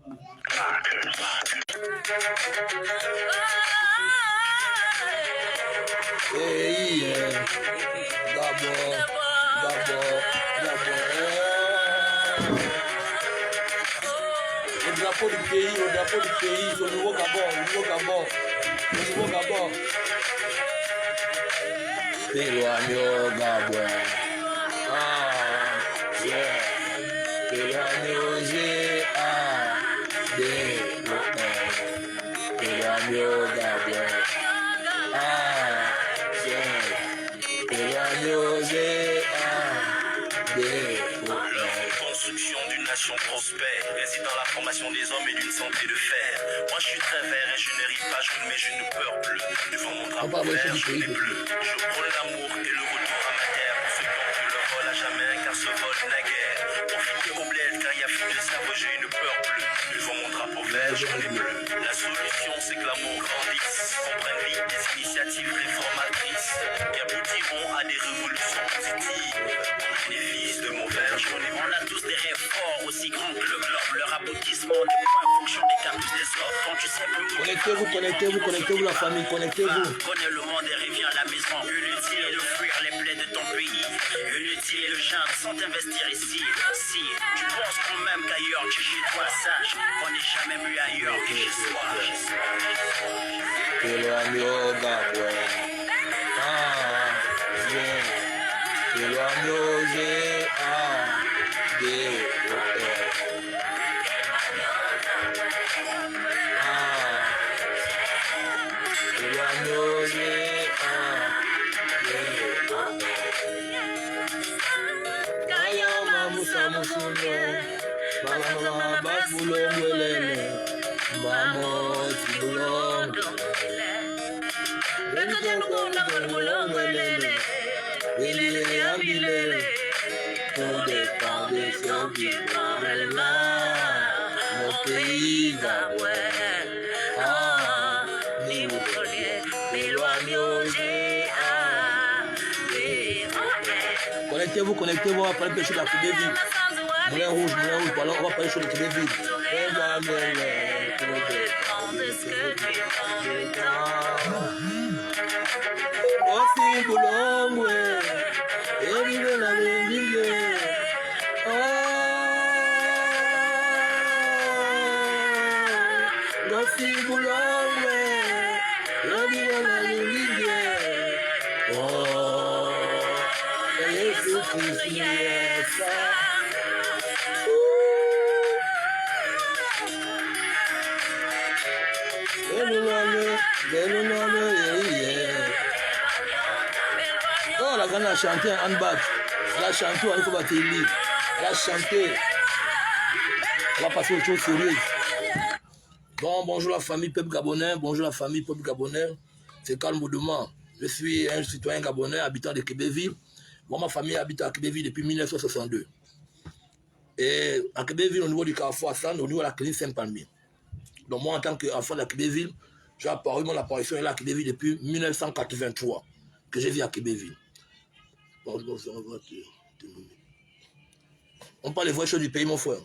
Hey, d'abord. Le drapeau du pays, le nouveau Gabon. Péloigno Gabon. Yeah. Péloigno Péloigno Gabon. Construction d'une nation prospère réside dans la formation des hommes et d'une santé de fer. Moi je suis très vert et je ne ris pas jaune mais je ne pleure bleu. Devant mon drapeau vert, jaune et bleu. Je prône l'amour et le retour à ma terre. Pour ceux qui ont pris le vol à jamais car ce vol n'est guère. Profitez au bled car il y a plus de cerveau, j'ai une peur bleue. Devant mon drapeau vert, jaune et bleu. La solution c'est que l'amour grandisse. Qu'on prenne vite des initiatives réformatrices qui aboutiront à des révolutions positives. Au bénéfice de mon vert jaune et bleu. On a tous des rêves forts aussi grands que le globe. Leur aboutissement dépend en fonction des caprices des autres. Quand tu sais plus Connectez-vous la famille, connectez-vous. Connais le monde et reviens à la maison. Inutile de fuir les plaies de ton pays. Inutile de geindre sans t'investir ici. Si tu penses quand même qu'ailleurs que chez toi, sache qu'on n'est jamais mieux ailleurs que chez soi. Péloigno Gabon. Tout dépend de ceux qui font le mal. Mon pays va Connectez-vous, on va parler de la Kibéville. Moulin rouge, on va parler sur le Kibéville. Oh, la grande a chanté en bas. Elle a chanté, il faut battre elle a chanté. On va passer aux choses sérieuses. Bon, bonjour la famille peuple gabonais. C'est Karl Moudouman. Je suis un citoyen gabonais habitant de Kibéville. Moi, ma famille habite à Kibéville depuis 1962. Et à Kibéville, au niveau du carrefour Hassan, au niveau de la clinique Saint-Palmier. Donc moi, en tant qu'enfant de la Kibéville, j'ai apparu, mon apparition est là à Kibéville depuis 1983, que je vis à Kibéville. Bon, on parle des vraies choses du pays, mon frère.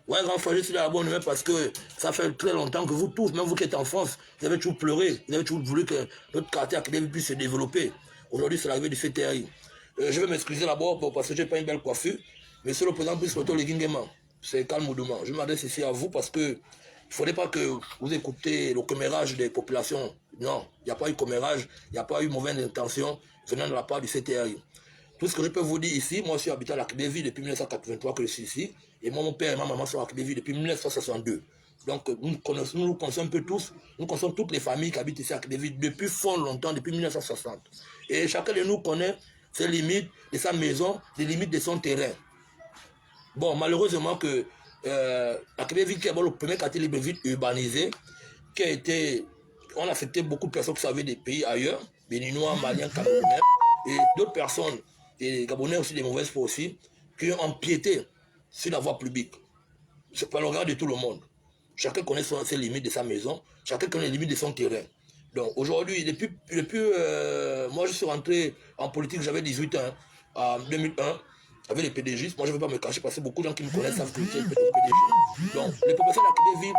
Ouais, grand frère, je suis là à bonne humeur parce que ça fait très longtemps que vous tous, même vous qui êtes en France, vous avez toujours pleuré, vous avez toujours voulu que notre quartier à Kibéville puisse se développer. Aujourd'hui, c'est l'arrivée du CTRI. Je vais m'excuser d'abord parce que je n'ai pas une belle coiffure. Monsieur le président, plus photo les Guingueman. C'est Karl Moudouman. Je m'adresse ici à vous parce que il ne faudrait pas que vous écoutez le commérage des populations. Non, il n'y a pas eu commérage, il n'y a pas eu mauvaise intention venant de la part du CTRI. Tout ce que je peux vous dire ici, moi je suis habitant à la Kibéville depuis 1983 que je suis ici. Et moi, mon père et ma maman sont à Kibéville depuis 1962. Donc nous connaissons un peu tous, nous connaissons toutes les familles qui habitent ici à Kibéville depuis fort longtemps, depuis 1960. Et chacun de nous connaît ses limites de sa maison, les limites de son terrain. Bon, malheureusement que la Kibéville, qui est le premier quartier Libreville urbanisé, qui a été, on a accepté beaucoup de personnes qui savaient des pays ailleurs, béninois, maliens, camerounais, et d'autres personnes, et gabonais aussi, des mauvaises foi aussi, qui ont empiété sur la voie publique. C'est pas le regard de tout le monde. Chacun connaît ses limites de sa maison, chacun connaît les limites de son terrain. Donc aujourd'hui, moi je suis rentré en politique, j'avais 18 ans, en 2001, avec les PDG. Moi, je ne veux pas me cacher parce que beaucoup de gens qui me connaissent savent que je suis le PDG. Donc, les populations d'Akébéville,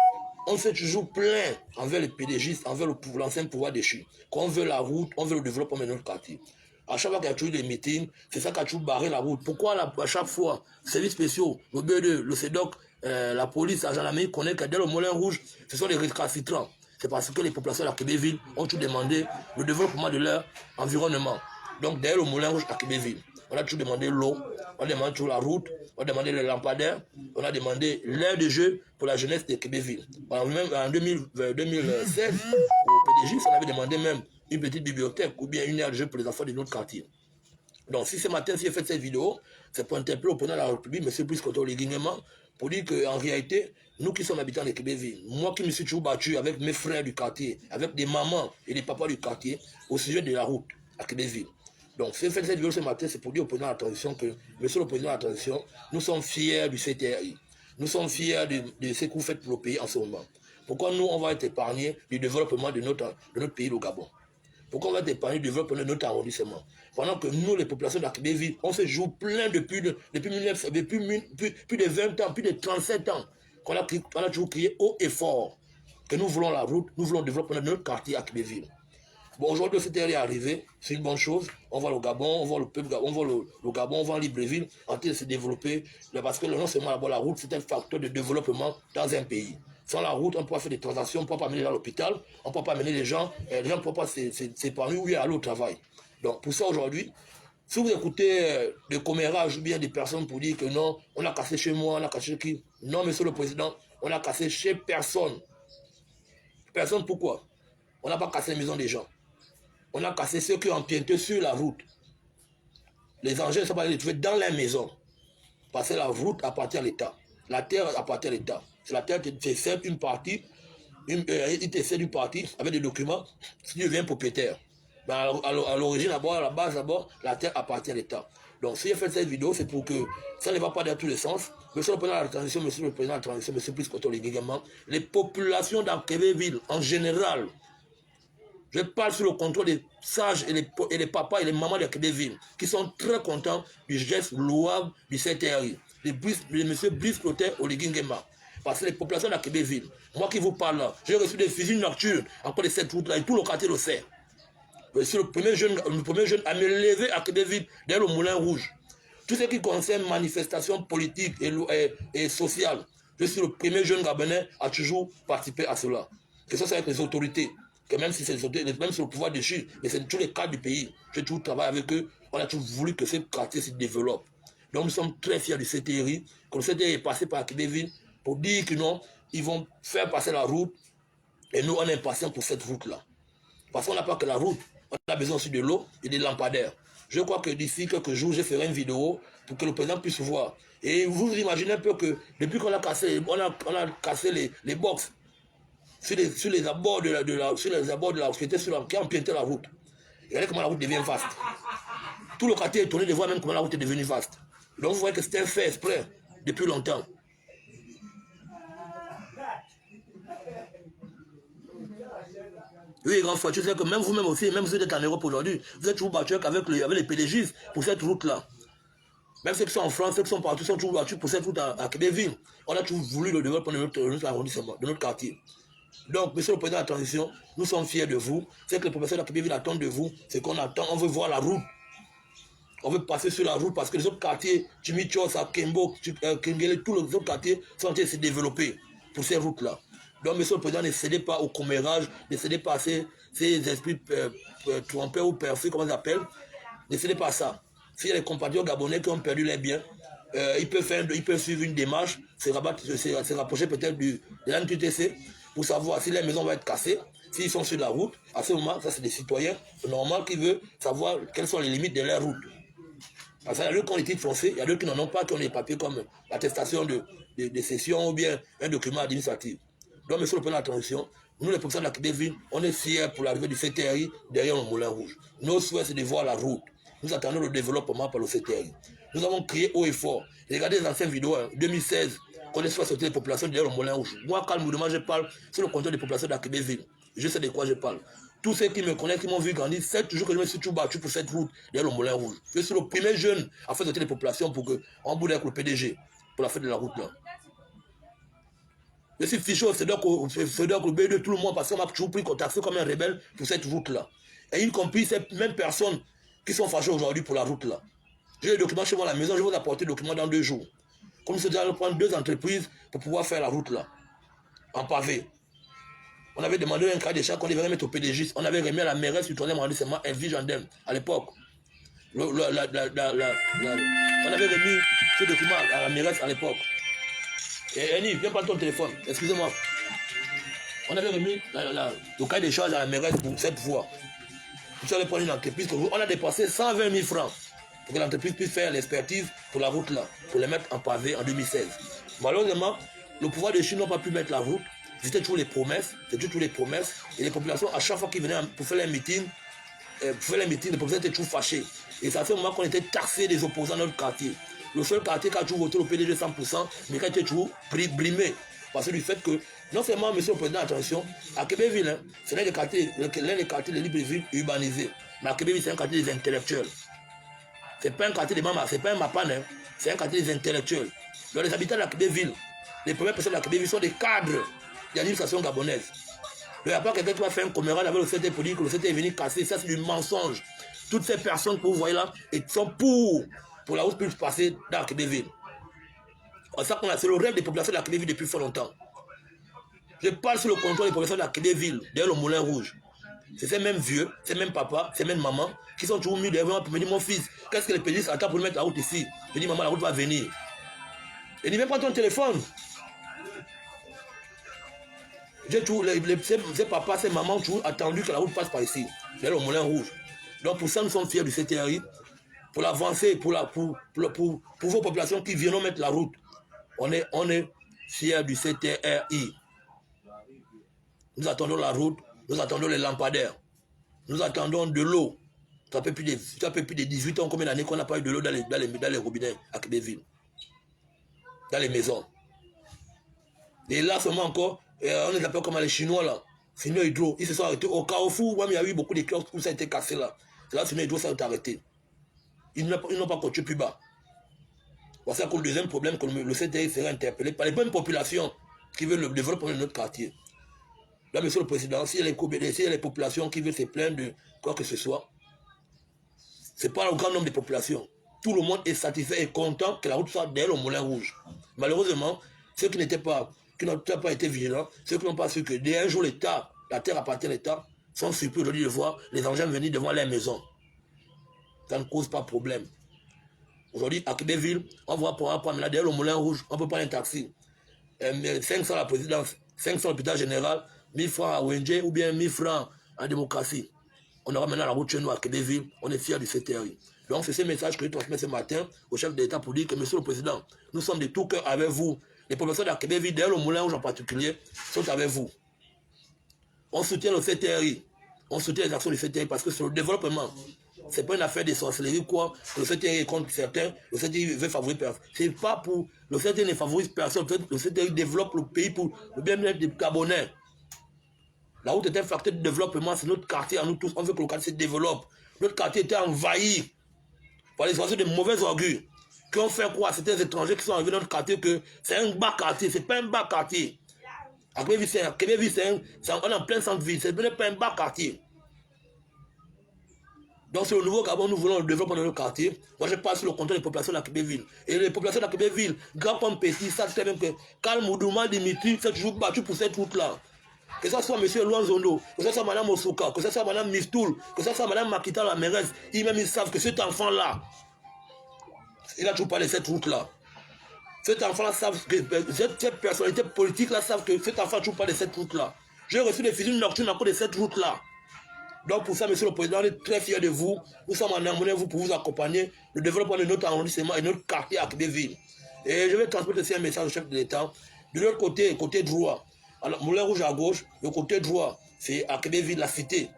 on s'est toujours plaint envers les PDG, envers l'ancien pouvoir déchu. Quand on veut la route, on veut le développement de notre quartier. À chaque fois qu'il y a toujours des meetings, c'est ça qui a toujours barré la route. Pourquoi à chaque fois, services spéciaux, le BE2, le CEDOC, la police, la gendarmerie connaît que dès le Moulin Rouge, ce sont les récalcitrants. C'est parce que les populations de Akébéville ont toujours demandé le développement de leur environnement. Donc derrière le Moulin Rouge à Akébéville, on a toujours demandé l'eau, on a demandé toujours la route, on a demandé les lampadaires, on a demandé l'aire de jeu pour la jeunesse de Akébéville. En 2016, au PDG, on avait demandé même une petite bibliothèque ou bien une aire de jeu pour les enfants de notre quartier. Donc si ce matin, si j'ai fait cette vidéo, c'est pour interpeller au président de la République, M. Brice Oligui Nguema, pour dire qu'en réalité, nous qui sommes habitants de Akébéville, moi qui me suis toujours battu avec mes frères du quartier, avec des mamans et des papas du quartier, au sujet de la route à Akébéville. Donc si j'ai fait cette vidéo ce matin, c'est pour dire au président de la transition que, monsieur le président de la transition, nous sommes fiers du CTRI. Nous sommes fiers de ce que vous faites pour le pays en ce moment. Pourquoi nous, on va être épargnés du développement de notre pays, le Gabon? Pourquoi on va être épargnés du développement de notre arrondissement? Pendant que nous, les populations d'Akébéville, on se joue plein depuis plus de 20 ans, plus de 37 ans, qu'on a toujours crié haut et fort que nous voulons la route, nous voulons le développement de notre quartier à Akébéville. Bon, aujourd'hui, le CTRI est arrivé, c'est une bonne chose. On voit le Gabon, on voit le peuple Gabon, on voit le Gabon, on voit Libreville en train de se développer. Parce que non seulement la route, c'est un facteur de développement dans un pays. Sans la route, on ne peut pas faire des transactions, on ne peut pas amener les gens à l'hôpital, on ne peut pas amener les gens ne peuvent pas s'épargner ou aller au travail. Donc, pour ça, aujourd'hui, si vous écoutez des commérages ou bien des personnes pour dire que non, on a cassé chez moi, on a cassé chez qui? Non, monsieur le président, on a cassé chez personne. Personne, pourquoi? On n'a pas cassé les maisons des gens. On a cassé ceux qui ont empiété sur la route. Les engins ne sont pas allés les trouver dans la maison. Parce que la route appartient à l'État. La terre appartient à l'État. C'est la terre qui te cède une partie, il te cède une partie avec des documents, si tu deviens propriétaire. Ben à l'origine, à la base, la terre appartient à l'État. Donc si j'ai fait cette vidéo, c'est pour que ça ne va pas dans tous les sens. Monsieur le président de la transition, monsieur le président de la transition, monsieur Brice Oligui Nguema, les populations d'Akébéville en général, je parle sur le contrôle des sages et les papas et les mamans d'Akébéville qui sont très contents du geste louable du CTRI, de M. Brice Oligui Nguema. Parce que les populations d'Akébéville, moi qui vous parle là, j'ai reçu des fusils nocturnes encore de cette route-là et tout le quartier le sait. Je suis le premier jeune à me lever à Akébéville derrière le Moulin Rouge. Tout ce qui concerne manifestation politique et sociale, je suis le premier jeune Gabonais à toujours participer à cela. Que ce soit avec les autorités, que même si c'est les autorités, même si le pouvoir déchu, mais c'est tous les cadres du pays. J'ai toujours travaillé avec eux, on a toujours voulu que ce quartier se développe. Donc nous sommes très fiers du CTRI, que le CTRI est passé par Akébéville pour dire que non, ils vont faire passer la route et nous on est impatients pour cette route-là. Parce qu'on n'a pas que la route, on a besoin aussi de l'eau et des lampadaires. Je crois que d'ici quelques jours, je ferai une vidéo pour que le président puisse voir. Et vous imaginez un peu que depuis qu'on a cassé, les box sur les abords de la société qui a empiété la route. Regardez comment la route devient vaste. Tout le quartier est étonné de voir même comment la route est devenue vaste. Donc vous voyez que c'était un fait exprès depuis longtemps. Oui, grand frère, tu sais que même vous-même aussi, même si vous êtes en Europe aujourd'hui, vous êtes toujours battu avec les PDG pour cette route-là. Même ceux qui sont en France, ceux qui sont partout, sont toujours battus pour cette route à Akébéville. On a toujours voulu le développement de notre arrondissement, de notre quartier. Donc, monsieur le président de la transition, nous sommes fiers de vous. C'est que les professeurs d'Akébéville attendent de vous. C'est qu'on attend, on veut voir la route. On veut passer sur la route parce que les autres quartiers, Timichos, Akembo, Kengele, tous les autres quartiers sont en train de se développer pour ces routes-là. Donc, monsieur le président, ne cédez pas au commérage, ne cédez pas à ces esprits trompeurs ou perfus, comment ils appellent. Ne cédez pas à ça. S'il y a des compatriotes gabonais qui ont perdu les biens, ils peuvent suivre une démarche, se rapprocher peut-être de l'NTTC pour savoir si les maisons vont être cassées, s'ils sont sur la route. À ce moment, ça c'est des citoyens normaux qui veulent savoir quelles sont les limites de leur route. Parce qu'il y a d'autres qui ont les titres français, il y a d'autres qui n'en ont pas, qui ont des papiers comme l'attestation de cession ou bien un document administratif. Donc, monsieur le président de la transition, nous, les populations de l'Akébéville, on est fiers pour l'arrivée du CTRI derrière le Moulin Rouge. Nos souhaits, c'est de voir la route. Nous attendons le développement par le CTRI. Nous avons crié haut et fort. Regardez les anciennes vidéos, 2016, qu'on est soit sorti les populations derrière le Moulin Rouge. Moi, calmement, je parle sur le contrôle des populations d'Akébéville. Je sais de quoi je parle. Tous ceux qui me connaissent, qui m'ont vu grandir, 7 jours que je me suis toujours battu pour cette route derrière le Moulin Rouge. Je suis le premier jeune à faire sortir les populations pour qu'on boule avec le PDG, pour la fête de la route là. Je suis fiché au CEDOC, au B2, tout le monde, parce qu'on m'a toujours pris contact comme un rebelle pour cette route là. Et y compris ces mêmes personnes qui sont fâchées aujourd'hui pour la route là. J'ai les documents chez moi à la maison, je vais vous apporter les documents dans 2 jours. Comme je dois prendre 2 entreprises pour pouvoir faire la route là, en pavé. On avait demandé un cas d'échange qu'on devait remettre au PDG. On avait remis à la mairesse du 3e arrondissement un gendarme à l'époque. On avait remis ce document à la mairesse à l'époque. Et Annie, viens prendre ton téléphone, excusez-moi. On avait remis le cas d'échange à la mairesse pour cette fois. Vous allez prendre une entreprise, on a dépensé 120 000 francs pour que l'entreprise puisse faire l'expertise pour la route là, pour les mettre en pavé en 2016. Malheureusement, le pouvoir de Chine n'a pas pu mettre la route. C'était toujours les promesses, et les populations, à chaque fois qu'ils venaient pour faire les meetings, les populations étaient toujours fâchées. Et ça fait un moment qu'on était taxés des opposants dans notre quartier. Le seul quartier qui a toujours voté au PDG 100%, mais qui a été toujours brimé. Parce que du fait que, non seulement, monsieur le président, attention, à Québéville, hein, c'est l'un des quartiers de Libreville urbanisés. Mais à Québéville, c'est un quartier des intellectuels. C'est pas un quartier des mamas, c'est pas un mapan, hein, c'est un quartier des intellectuels. Donc les habitants de la Québéville, les premières personnes de la Québéville sont des cadres de l'administration gabonaise. Il n'y a pas quelqu'un qui va faire un commémorable avec le CT pour dire que le CT est venu casser, ça c'est du mensonge. Toutes ces personnes que vous voyez là sont pour la route puisse passer dans la Québéville. C'est le rêve des populations de la Québéville depuis fort longtemps. Je parle sur le contrôle des populations de la Québéville, derrière le Moulin Rouge. C'est ces mêmes vieux, ces mêmes papas, ces mêmes mamans qui sont toujours mis derrière moi pour me dire mon fils, qu'est-ce que les pédistes attendent pour mettre la route ici? Je dis maman, la route va venir. Et il vient prendre ton téléphone. J'ai toujours, ces papas, ces mamans ont toujours attendu que la route passe par ici, derrière le Moulin Rouge. Donc pour ça, nous sommes fiers du CTRI, pour l'avancer, pour vos populations qui viennent mettre la route. On est fiers du CTRI. Nous attendons la route, nous attendons les lampadaires, nous attendons de l'eau. Ça fait plus de 18 ans, combien d'années qu'on n'a pas eu de l'eau dans les robinets à Québéville, dans les maisons. Et là seulement encore, on les appelle comme les Chinois là, Seigneur Hydro, ils se sont arrêtés au Carrefour, où il y a eu beaucoup de kiosques où ça a été cassé là. C'est là Seigneur Hydro s'est arrêté. Ils n'ont pas continué plus bas. Voici le deuxième problème que le CTI serait interpellé par les bonnes populations qui veulent le développement de notre quartier. Là, monsieur le président, s'il y a les populations qui veulent se plaindre de quoi que ce soit, ce n'est pas le grand nombre de populations. Tout le monde est satisfait et content que la route soit derrière le Moulin Rouge. Malheureusement, ceux qui n'ont pas été vigilants, ceux qui n'ont pas su que dès un jour l'État, la terre appartient à l'État, sont surpris aujourd'hui de voir les engins venir devant leur maison. Ça ne cause pas de problème. Aujourd'hui, à Québéville, on va pouvoir prendre derrière le Moulin Rouge, on peut prendre un taxi. 500 à la présidence, 500 à l'hôpital général, 1000 francs à ONG ou bien 1000 francs en démocratie. On aura maintenant la route chez nous à Québéville, on est fiers du CTRI. Donc c'est ce message que je transmets ce matin au chef de l'État pour dire que monsieur le président, nous sommes de tout cœur avec vous. Les populations de la Québéville, derrière le Moulin Rouge en particulier, sont avec vous. On soutient le CTRI, on soutient les actions du CTRI parce que c'est le développement. Ce n'est pas une affaire de sorcellerie, quoi. Le CTRI est contre certains, le CTRI veut favoriser personne. C'est pas pour. Le CTRI ne favorise personne. Le CTRI développe le pays pour le bien-être des Gabonais. La route est un facteur de développement, c'est notre quartier à nous tous. On veut que le quartier se développe. Notre quartier était envahi par les oiseaux de mauvais augures qui ont fait croire à certains étrangers qui sont arrivés dans notre quartier que c'est un bas quartier. C'est pas un bas quartier. À Québéville, on est en plein centre-ville. Ce n'est pas un bas quartier. Donc c'est le nouveau Gabon, nous voulons le développement de notre quartier. Moi je parle sur le contrôle des populations de la Québéville. Et les populations de la Québéville, grand comme petit, savent très bien que Karl Moudouma Dimitri s'est toujours battu pour cette route-là. Que ce soit M. Luanzondo, que ce soit Mme Osouka, que ce soit Mme Mistoul, que ce soit Mme Makita la mairesse, ils savent que cet enfant-là, il n'a toujours pas de cette route-là. Cet enfant-là savent que cette personnalité politique-là savent que cet enfant n'a toujours pas de cette route-là. J'ai reçu des visites nocturnes à cause de cette route-là. Donc pour ça, monsieur le président, on est très fiers de vous. Nous sommes en harmonie avec vous pour vous accompagner le développement de notre arrondissement et de notre quartier à Québéville. Et je vais transmettre aussi un message au chef de l'État. De l'autre côté, côté droit, alors, Moulin Rouge à gauche, le côté droit, c'est à Québéville, la cité.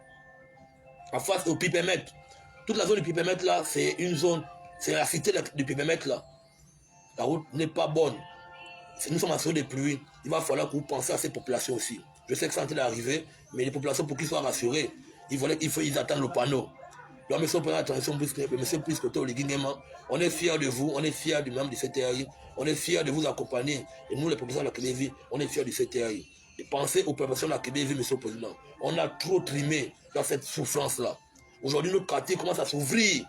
En face au Pipemètre. Toute la zone du Pipemètre là, c'est une zone, c'est la cité du Pipemètre là. La route n'est pas bonne. Nous sommes en saison de pluie. Il va falloir que vous pensiez à ces populations aussi. Je sais que ça est en train d'arriver, mais les populations, pour qu'ils soient rassurés, ils attendent le panneau. Donc, monsieur, prenez attention, monsieur Piscoto Ligingema, on est fiers de vous, on est fiers du membre du CTRI, on est fiers de vous accompagner. Et nous, les professeurs de la Québéville, on est fiers du CTRI. Et pensez aux professeurs de la Québéville, monsieur le président. On a trop trimé dans cette souffrance-là. Aujourd'hui, notre quartier commence à s'ouvrir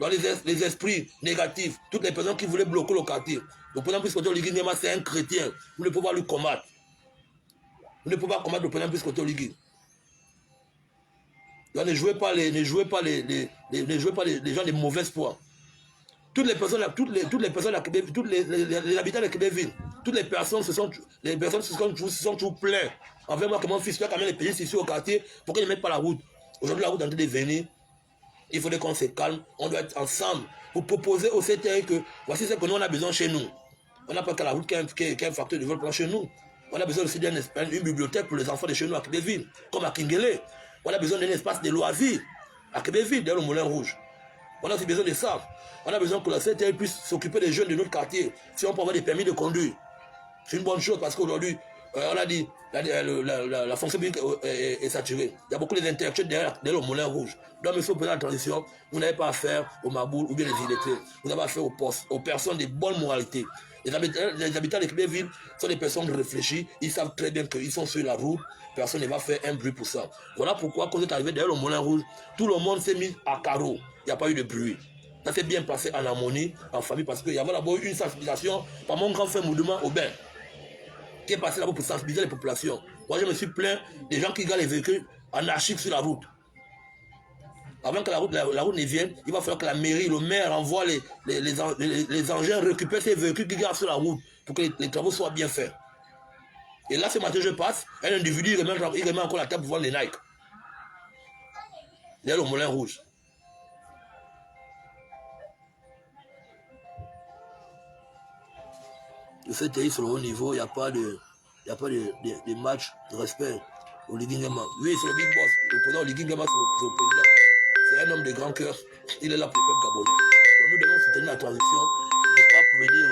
dans les esprits négatifs. Toutes les personnes qui voulaient bloquer le quartier. Le président Piscoto Ligingema, c'est un chrétien. Vous ne pouvez pas lui combattre. Vous ne pouvez pas combattre le président Piscoto Ligingema. Ne jouez pas les gens de mauvaise foi. Toutes les personnes, tous les habitants de Québéville, toutes les personnes se sont toujours plaints. Envers moi que mon fils, tu as quand même les pays ici au quartier, pourquoi ils ne mettent pas la route? Aujourd'hui, la route est en train de venir. Il faudrait qu'on se calme. On doit être ensemble pour proposer au CTR que voici ce que nous on a besoin chez nous. On n'a pas que la route qui est un facteur de développement chez nous. On a besoin aussi d'une bibliothèque pour les enfants de chez nous à Québéville, comme à Kinguélé. On a besoin d'un espace de loisirs à Québéville, dans le Moulin Rouge. On a aussi besoin de ça. On a besoin que la CTR puisse s'occuper des jeunes de notre quartier. Si on peut avoir des permis de conduire, c'est une bonne chose parce qu'aujourd'hui, on a dit la fonction publique est saturée. Il y a beaucoup d'interactions derrière le Moulin Rouge. Donc, monsieur le président de la transition, vous n'avez pas affaire aux maboules ou bien les illettrés. Vous avez affaire aux personnes de bonne moralité. Les habitants de Québéville sont des personnes réfléchies. Ils savent très bien qu'ils sont sur la route. Personne ne va faire un bruit pour ça. Voilà pourquoi, quand vous êtes arrivé derrière le Moulin Rouge, tout le monde s'est mis à carreau. Il n'y a pas eu de bruit. Ça s'est bien passé en harmonie, en famille, parce qu'il y avait d'abord une sensibilisation par mon grand frère Moudouman Aubin, qui est passé là-bas pour sensibiliser les populations. Moi, je me suis plaint des gens qui gardent les véhicules anarchiques sur la route. Avant que la route ne vienne, il va falloir que la mairie, le maire envoie les engins récupérer ces véhicules qui gardent sur la route pour que les travaux soient bien faits. Et là, ce matin, je passe, un individu, il remet encore la table pour vendre les Nike. Il y a le Moulin Rouge. Le CTI sur le haut niveau, il n'y a pas de match de respect au Ligingema. Lui, c'est le big boss. Le président Ligingema, c'est le président. C'est un homme de grand cœur. Il est là pour le peuple gabonais. Donc nous devons soutenir la transition. Je ne sais pas pour venir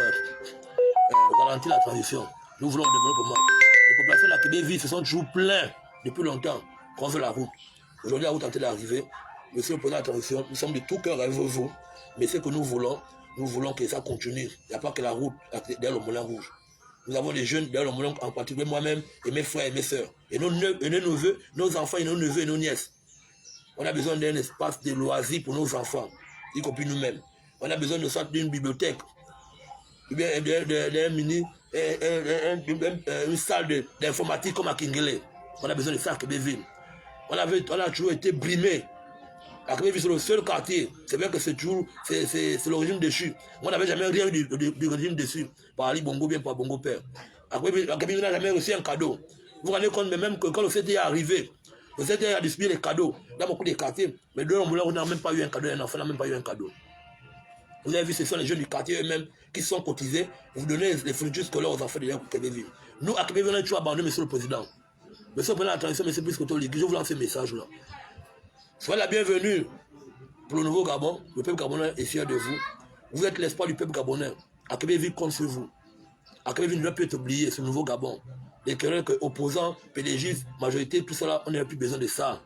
garantir la transition. Nous voulons le développement. Les populations de la Québéville se sont toujours plaintes depuis longtemps qu'on veut la route. Aujourd'hui, la route est en train d'arriver. Monsieur le président de la transition, nous sommes de tout cœur avec vous. Mais ce que nous voulons que ça continue. Il n'y a pas que la route derrière le Moulin Rouge. Nous avons des jeunes derrière le Moulin, en particulier moi-même, et mes frères et mes sœurs. Et nos neveux, nos enfants et nos neveux et nos nièces. On a besoin d'un espace de loisirs pour nos enfants, y compris nous-mêmes. On a besoin de sorte d'une bibliothèque, ou bien une salle d'informatique comme à Kinguélé. On a besoin de ça à Québéville. On a toujours été brimés. À Québéville, c'est le seul quartier. C'est vrai que c'est le régime déchu. On n'avait jamais rien eu du régime déchu. Par Ali Bongo, bien par Bongo Père. À Québéville, on n'a jamais reçu un cadeau. Vous vous rendez compte, mais même que quand le CTI est arrivé, le CTI a distribué les cadeaux dans beaucoup de quartiers. Mais de l'homme, on n'a même pas eu un cadeau. Un enfant n'a même pas eu un cadeau. Vous avez vu, ce sont les jeunes du quartier eux-mêmes qui sont cotisés. Vous donnez les fournitures scolaires aux enfants de Québéville. Nous, à Québéville, on a toujours abandonné, monsieur le président. Monsieur le président, attention, monsieur Piscoto Ligui, je vous lance ce message-là. Soyez la bienvenue pour le nouveau Gabon. Le peuple gabonais est fier de vous. Vous êtes l'espoir du peuple gabonais. À Québéville compte sur vous. À Québéville ne doit plus être oublié, ce nouveau Gabon. Les querelles opposants, PDGistes, majorité, tout cela, on n'a plus besoin de ça.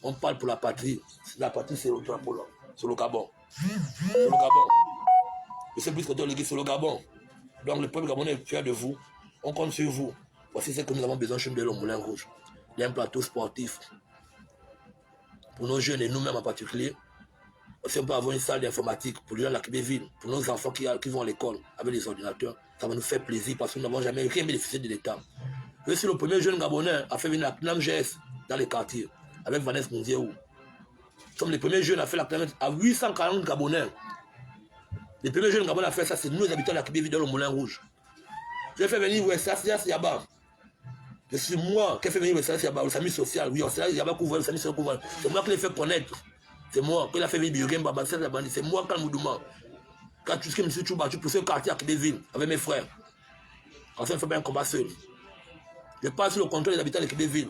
On parle pour la patrie. La patrie, c'est le drapeau là. C'est le Gabon. C'est le Gabon. Monsieur Piscoto Ligui, c'est le Gabon. Donc le peuple gabonais est fier de vous. On compte sur vous. Voici ce que nous avons besoin chez nous de l'Homme Moulin Rouge. Il y a un plateau sportif. Pour nos jeunes et nous-mêmes en particulier. Si on peut avoir une salle d'informatique pour les gens de la Québéville, pour nos enfants qui vont à l'école avec les ordinateurs, ça va nous faire plaisir parce que nous n'avons jamais rien bénéficié de l'État. Je suis le premier jeune Gabonais à faire venir la CNAM GS dans les quartiers, avec Vanessa Mondiaou. Nous sommes les premiers jeunes à faire la CNAM à 840 Gabonais. Les premiers jeunes Gabonais à faire ça, c'est nous les habitants de la Québéville dans le Moulin Rouge. Je vais faire venir Wessas Yaba. C'est moi qui ai fait venir Wessas Yaba, le SAMU social. Oui, Wessas Yaba couvre, le SAMU social couvre. C'est moi qui l'ai fait connaître. C'est moi qui l'ai fait venir Biogem Baba, c'est moi qui l'ai Moudouman. Quand tu sais que je me suis toujours battu pour ce quartier à Québéville avec mes frères. Quand ça ne fait pas un combat seul. Je passe sur le contrôle des habitants de Québéville.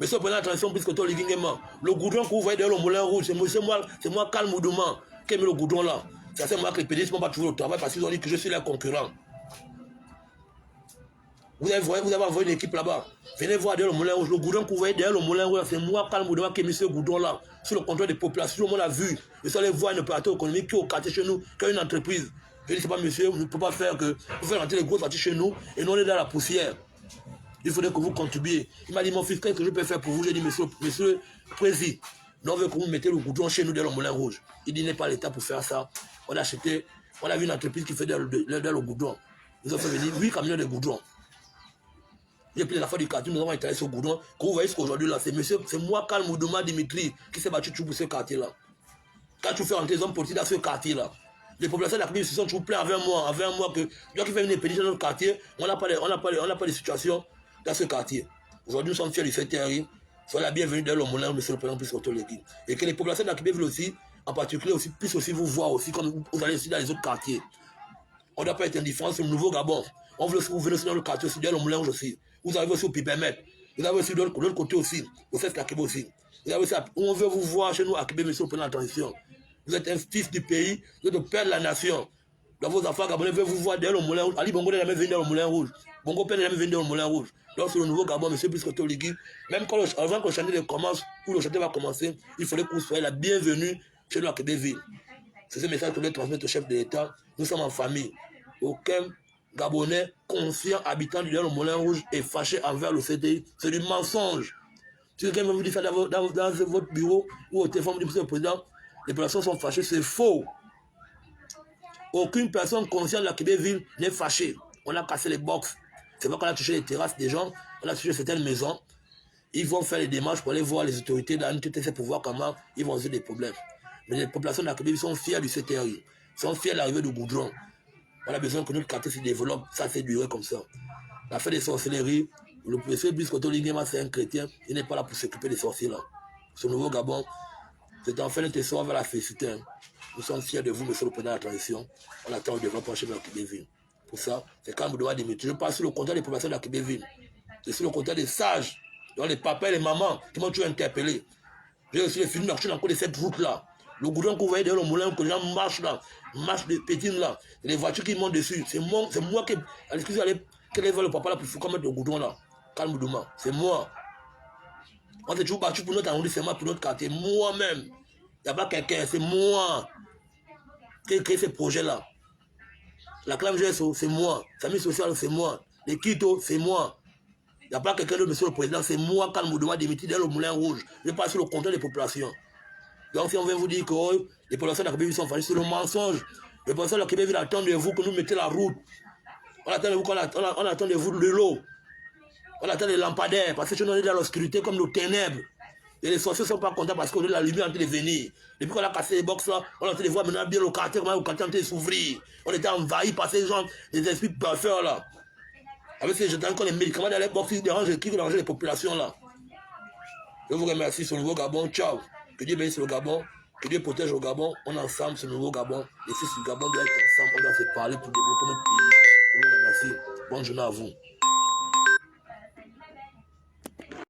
Mais si on prend attention, puisque toi, le goudron que vous voyez derrière le Moulin Rouge, c'est moi, Karl Moudouman, qui ai mis le goudron là. C'est moi que les pédistes m'ont pas trouvé au travail parce qu'ils ont dit que je suis leur concurrent. Vous avez envoyé une équipe là-bas. Venez voir derrière le Moulin Rouge. Le goudron que vous voyez derrière le Moulin Rouge, c'est moi, Karl Moudoma, qui ai mis ce goudron-là sur le contrôle des populations. Tout le monde a vu. Je suis allé voir un opérateur économique qui est au quartier chez nous, qui a une entreprise. Je dis, c'est pas monsieur, vous ne pouvez pas faire que vous faites rentrer les grosses parties chez nous et nous on est dans la poussière. Il faudrait que vous contribuiez. Il m'a dit, mon fils, qu'est-ce que je peux faire pour vous? J'ai dit, monsieur le président, nous on veut que vous mettez le goudron chez nous derrière le Moulin Rouge. Il dit, il n'est pas l'État pour faire ça. On a vu une entreprise qui fait derrière le goudron. Ils ont fait venir 8 camions de goudron. J'ai pris la fois du quartier, nous avons installé ce goudron. Quand vous voyez ce qu'aujourd'hui là, c'est moi, Karl Moudoma Dimitri, qui s'est battu pour ce quartier-là. Quand tu fais rentrer les hommes politiques dans ce quartier-là, les populations de la commune se sont toujours plaintes avec moi que doit qu'il fait une épidémie dans notre quartier, on n'a pas de situation dans ce quartier. Aujourd'hui, nous sommes fiers du fait terrible. Soyez la bienvenue dans le Moulin, monsieur le président, plus autour de l'équipe. Et que les populations de la Québec aussi, en particulier, aussi, puissent aussi vous voir aussi, comme vous allez aussi dans les autres quartiers. On ne doit pas être indifférent sur le nouveau Gabon. On veut aussi vous venir aussi dans le quartier aussi, dans le Moulin Rouge aussi. Vous arrivez aussi au Pipermet. Vous avez aussi de l'autre côté aussi, au fait Kakebe aussi. Vous avez aussi, on veut vous voir chez nous à Québec, monsieur le président, attention. Vous êtes un fils du pays, vous êtes le père de la nation. Dans vos enfants gabonais veulent vous voir derrière le Moulin Rouge. Ali Bongo n'est jamais venu dans le Moulin Rouge. Bongo Père n'est jamais venu dans le Moulin Rouge. Donc sur le nouveau Gabon, monsieur Bisco Toligi, même avant que le chantier commence, ou le chantier va commencer, il faudrait que vous soyez la bienvenue chez nous à Québec-Ville. C'est ce message que je voulais transmettre au chef de l'État. Nous sommes en famille. Aucun Gabonais conscient, habitant du Moulin Rouge est fâché envers le CTI. C'est du mensonge. Si quelqu'un vous dit ça dans votre bureau ou au téléphone, vous dites, monsieur le président, les personnes sont fâchées, c'est faux. Aucune personne consciente de la Québec-Ville n'est fâchée. On a cassé les box. C'est vrai qu'on a touché les terrasses des gens, on a touché certaines maisons. Ils vont faire les démarches pour aller voir les autorités dans l'NTTC pour voir comment ils vont résoudre les problèmes. Mais les populations de la Québec sont fiers du CTRI, sont fiers de l'arrivée du goudron. On a besoin que notre quartier se développe, ça fait durer comme ça. La fin des sorcelleries, le professeur Bisco Tolingema, c'est un chrétien, il n'est pas là pour s'occuper des sorciers là. Ce nouveau Gabon, c'est enfin notre soir vers la félicité. Nous sommes fiers de vous, monsieur le président de la transition. On attend le développement chez la Québec-Ville. Pour ça, c'est quand vous devez Dimitri. Je parle sur le compteur des populations de la Québec-Ville. C'est sur le compteur des sages, donc les papas et les mamans qui m'ont toujours interpellé. J'ai aussi les films marchés dans le cours de cette route-là. Le goudron que vous voyez derrière le moulin, que les gens marchent là, marchent des pétines là, les voitures qui montent dessus. C'est moi qui, à l'excuse, quel est le papa là pour faire mettre le goudron là. Karl Moudoma, c'est moi. On s'est toujours battu pour notre arrondissement, pour notre quartier. Moi-même. Il n'y a pas quelqu'un, c'est moi qui ai créé ce projet-là. La clame GSO, c'est moi. Samy Social, c'est moi. Les Quito, c'est moi. Il n'y a pas quelqu'un d'autre, monsieur le président, c'est moi, Karl Moudoma Dimitri, dans le Moulin Rouge. Je passe sur le contrôle des populations. Donc si on vient vous dire que les populations de la Québec sont fâchées, c'est le mensonge. Les populations de la Québec attendent de vous que nous mettions la route. On attend de vous on attend de vous de l'eau. On attend des lampadaires, parce que nous on est dans l'obscurité comme nos ténèbres. Et les sorciers ne sont pas contents parce qu'on a la lumière en train de venir. Depuis qu'on a cassé les box là, on est en train de voir maintenant bien le quartier, comment le quartier est en train de s'ouvrir. On était envahi par ces gens, les esprits parfeurs là. Avec ces gens qui ont les médicaments dans les box, qui dérangent les populations là. Je vous remercie sur le nouveau Gabon. Ciao. Que Dieu bénisse le Gabon. Que Dieu protège le Gabon. On est ensemble sur le nouveau Gabon. Les fils du Gabon doivent être ensemble. On doit se parler pour développer notre pays. Je vous remercie. Bonne journée à vous.